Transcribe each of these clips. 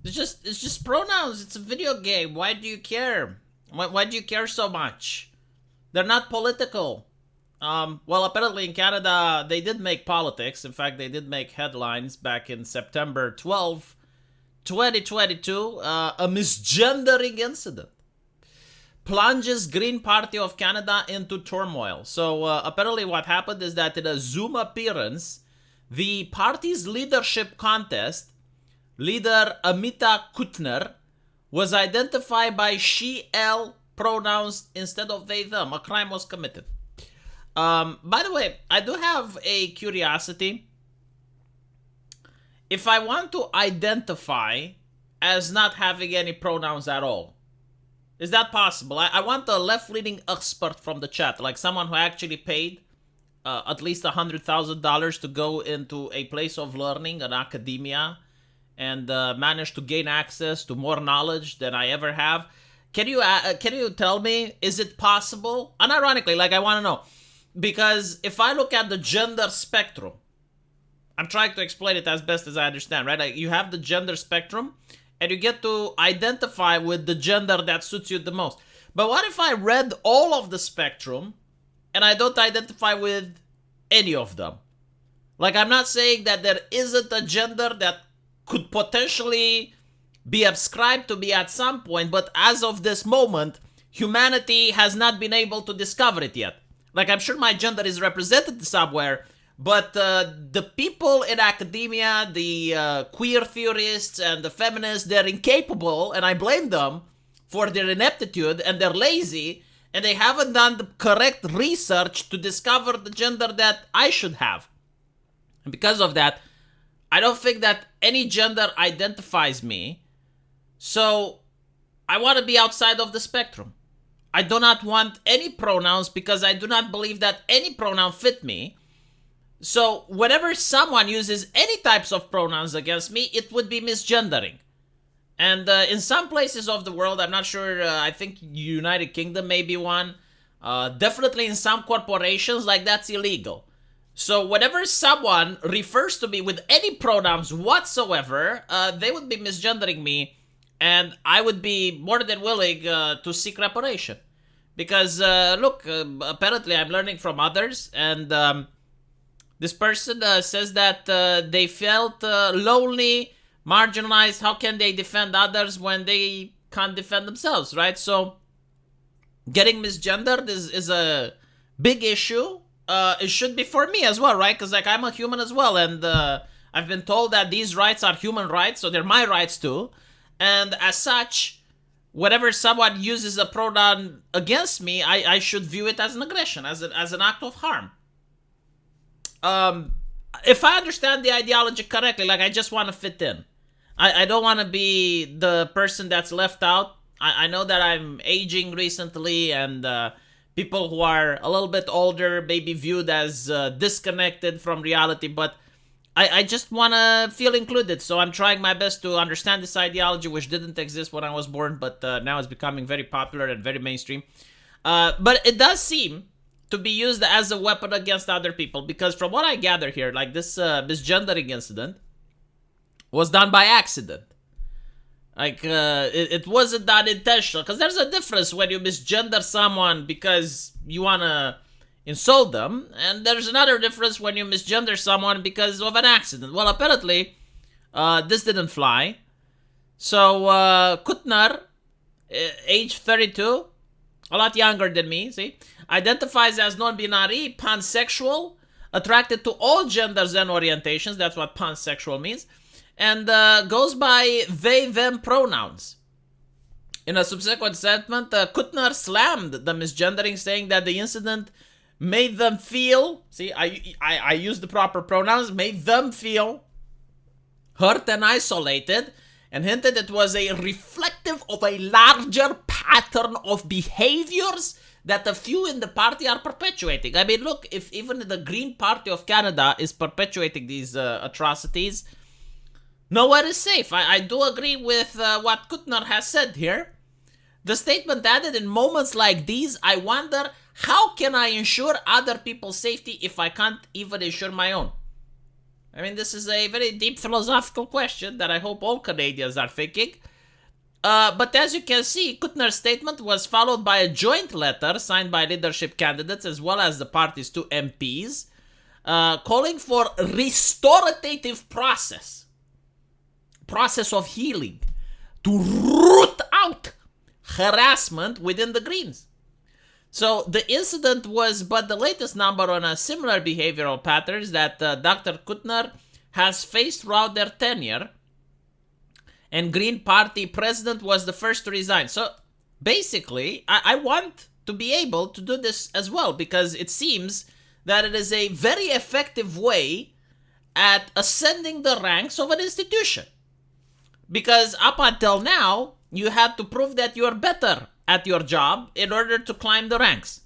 It's just pronouns. It's a video game. Why do you care? Why do you care so much? They're not political. Well, apparently in Canada, they did make politics. In fact, they did make headlines back in September 12, 2022. A misgendering incident plunges Green Party of Canada into turmoil. So apparently what happened is that in a Zoom appearance, the party's leadership contest, leader Amita Kutner was identified by she/elle pronouns instead of they/them. A crime was committed. By the way, I do have a curiosity. If I want to identify as not having any pronouns at all, is that possible? I want a left-leaning expert from the chat, like someone who actually paid at least $100,000 to go into a place of learning, an academia, and managed to gain access to more knowledge than I ever have. Can you tell me, is it possible? Unironically, like I want to know. Because if I look at the gender spectrum, I'm trying to explain it as best as I understand, right? Like you have the gender spectrum, and you get to identify with the gender that suits you the most. But what if I read all of the spectrum, and I don't identify with any of them? Like, I'm not saying that there isn't a gender that could potentially be ascribed to me at some point, but as of this moment, humanity has not been able to discover it yet. Like, I'm sure my gender is represented somewhere, but the people in academia, the queer theorists and the feminists, they're incapable, and I blame them for their ineptitude, and they're lazy, and they haven't done the correct research to discover the gender that I should have. And because of that, I don't think that any gender identifies me, so I want to be outside of the spectrum. I do not want any pronouns because I do not believe that any pronoun fit me. So whenever someone uses any types of pronouns against me, it would be misgendering. And in some places of the world, I'm not sure, I think United Kingdom may be one. Definitely in some corporations, like that's illegal. So whenever someone refers to me with any pronouns whatsoever, they would be misgendering me. And I would be more than willing to seek reparation. Because, look, apparently I'm learning from others. And this person says that they felt lonely, marginalized. How can they defend others when they can't defend themselves, right? So getting misgendered is a big issue. It should be for me as well, right? Because like I'm a human as well. And I've been told that these rights are human rights. So they're my rights too. And as such, whenever someone uses a pronoun against me, I should view it as an aggression, as an act of harm. If I understand the ideology correctly, like I just want to fit in. I don't want to be the person that's left out. I know that I'm aging recently, and people who are a little bit older may be viewed as disconnected from reality, but I just want to feel included, so I'm trying my best to understand this ideology, which didn't exist when I was born, but now is becoming very popular and very mainstream. But it does seem to be used as a weapon against other people, because from what I gather here, like this misgendering incident was done by accident. Like, it wasn't done intentional, because there's a difference when you misgender someone because you want to insult them, and there's another difference when you misgender someone because of an accident. Well, apparently, this didn't fly. So, Kutner, age 32, a lot younger than me, see, identifies as non-binary, pansexual, attracted to all genders and orientations, that's what pansexual means, and goes by they/them pronouns. In a subsequent statement, Kutner slammed the misgendering, saying that the incident made them feel, see, I used the proper pronouns, made them feel hurt and isolated, and hinted it was a reflective of a larger pattern of behaviors that a few in the party are perpetuating. I mean, look, if even the Green Party of Canada is perpetuating these atrocities, nowhere is safe. I do agree with what Kutner has said here. The statement added, in moments like these, I wonder, how can I ensure other people's safety if I can't even ensure my own? I mean, this is a very deep philosophical question that I hope all Canadians are thinking. But as you can see, Kuttner's statement was followed by a joint letter signed by leadership candidates as well as the party's two MPs, calling for restorative process of healing to root out harassment within the Greens. So the incident was but the latest number on a similar behavioral patterns that Dr. Kuttner has faced throughout their tenure, and Green Party president was the first to resign. So basically, I want to be able to do this as well, because it seems that it is a very effective way at ascending the ranks of an institution. Because up until now, you had to prove that you are better at your job in order to climb the ranks.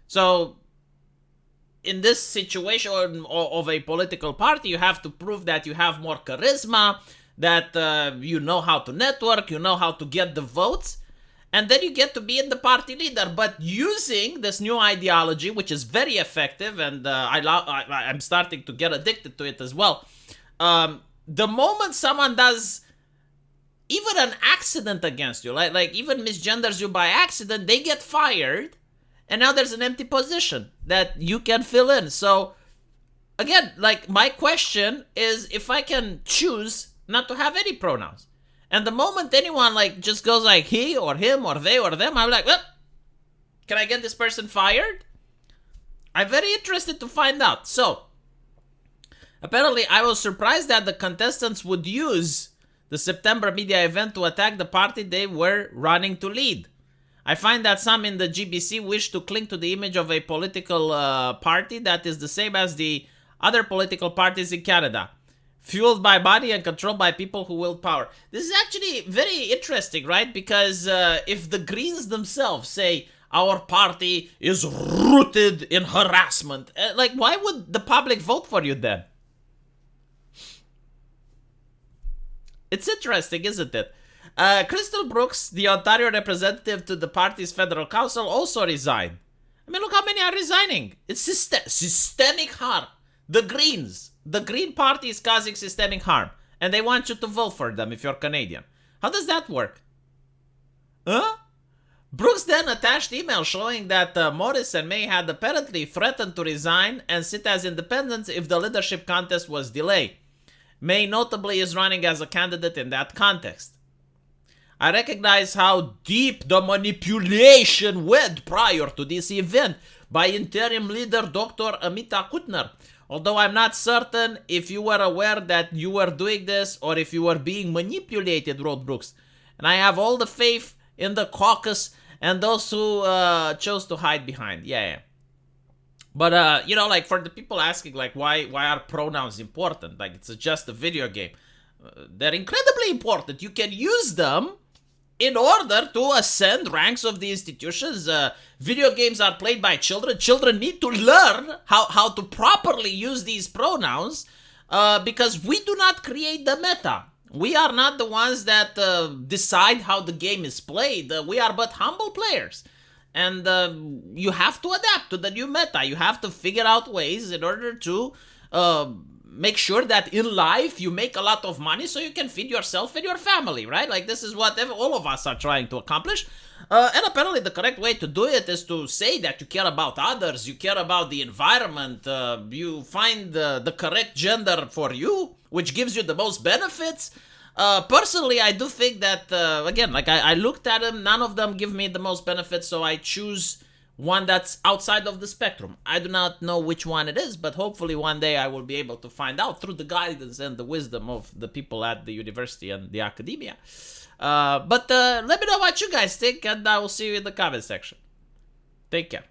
So in this situation of a political party, you have to prove that you have more charisma, that you know how to network, you know how to get the votes, and then you get to be in the party leader. But using this new ideology, which is very effective, and I'm starting to get addicted to it as well. The moment someone does even an accident against you, like even misgenders you by accident, they get fired, and now there's an empty position that you can fill in. So again, like, my question is if I can choose not to have any pronouns. And the moment anyone like just goes like he or him or they or them, I'm like, well, can I get this person fired? I'm very interested to find out. So apparently I was surprised that the contestants would use the September media event to attack the party they were running to lead. I find that some in the GBC wish to cling to the image of a political party that is the same as the other political parties in Canada, fueled by body and controlled by people who wield power. This is actually very interesting, right? Because if the Greens themselves say our party is rooted in harassment, like, why would the public vote for you then? It's interesting, isn't it? Crystal Brooks, the Ontario representative to the party's federal council, also resigned. I mean, look how many are resigning. It's systemic harm. The Green Party is causing systemic harm, and they want you to vote for them if you're Canadian. How does that work? Huh? Brooks then attached email showing that Morris and May had apparently threatened to resign and sit as independents if the leadership contest was delayed. May notably is running as a candidate in that context. I recognize how deep the manipulation went prior to this event by interim leader Dr. Amita Kuttner, although I'm not certain if you were aware that you were doing this or if you were being manipulated, wrote Brooks. And I have all the faith in the caucus and those who chose to hide behind. Yeah. But, you know, like, for the people asking, like, why are pronouns important? Like, it's just a video game. They're incredibly important. You can use them in order to ascend ranks of the institutions. Video games are played by children. Children need to learn how to properly use these pronouns because we do not create the meta. We are not the ones that decide how the game is played. We are but humble players. And you have to adapt to the new meta. You have to figure out ways in order to make sure that in life you make a lot of money so you can feed yourself and your family, right? Like, this is what all of us are trying to accomplish. And apparently the correct way to do it is to say that you care about others, you care about the environment, you find the correct gender for you, which gives you the most benefits. Personally, I do think that, again, like, I looked at them, none of them give me the most benefits, so I choose one that's outside of the spectrum. I do not know which one it is, but hopefully one day I will be able to find out through the guidance and the wisdom of the people at the university and the academia. But let me know what you guys think, and I will see you in the comment section. Take care.